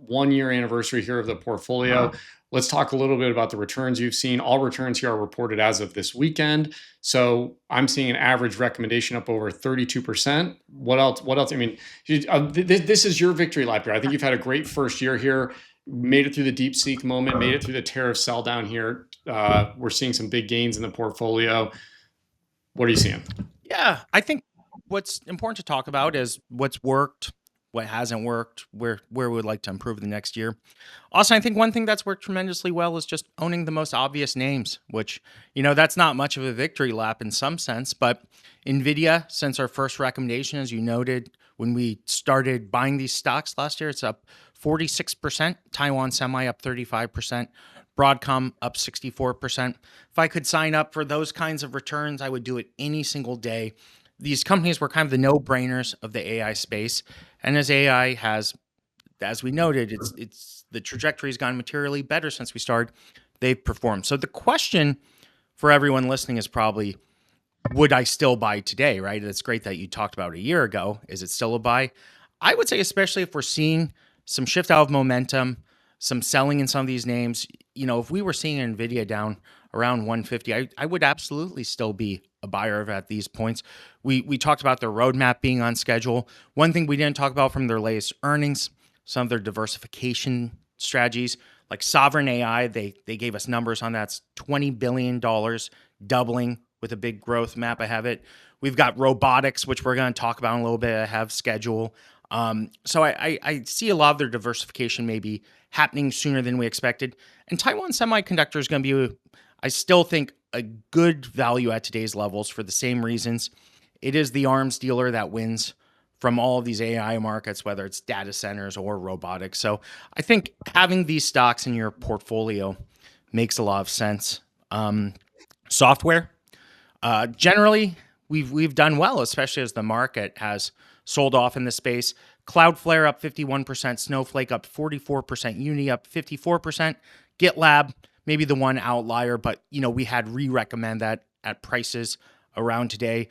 1 year anniversary here of the portfolio. Let's talk a little bit about the returns you've seen. All returns here are reported as of this weekend. So I'm seeing an average recommendation up over 32%. What else? What else? I mean, this is your victory lap here. I think you've had a great first year here, made it through the deep seek moment, made it through the tariff sell down here. We're seeing some big gains in the portfolio. What are you seeing? Yeah, I think what's important to talk about is what's worked, what hasn't worked, where we would like to improve the next year. Also, I think one thing that's worked tremendously well is just owning the most obvious names, which, that's not much of a victory lap in some sense, but Nvidia, since our first recommendation, as you noted, when we started buying these stocks last year, it's up 46%, Taiwan Semi up 35%, Broadcom up 64%. If I could sign up for those kinds of returns, I would do it any single day. These companies were kind of the no-brainers of the AI space. And as AI has, as we noted, it's the trajectory has gone materially better since we started. They've performed. So the question for everyone listening is probably, would I still buy today, right? It's great that you talked about a year ago. Is it still a buy? I would say, especially if we're seeing some shift out of momentum, some selling in some of these names, if we were seeing Nvidia down around 150, I would absolutely still be a buyer of at these points. We talked about their roadmap being on schedule. One thing we didn't talk about from their latest earnings, some of their diversification strategies, like sovereign AI, they gave us numbers on that. It's $20 billion, doubling with a big growth map. I have it. We've got robotics, which we're going to talk about in a little bit. I have schedule. So I see a lot of their diversification maybe happening sooner than we expected. And Taiwan Semiconductor is going to be, I still think, a good value at today's levels for the same reasons. It is the arms dealer that wins from all of these AI markets, whether it's data centers or robotics. So I think having these stocks in your portfolio makes a lot of sense. Software, generally, we've done well, especially as the market has sold off in the space. Cloudflare up 51%, Snowflake up 44%, Uni up 54%, GitLab maybe the one outlier, but we had re-recommend that at prices around today.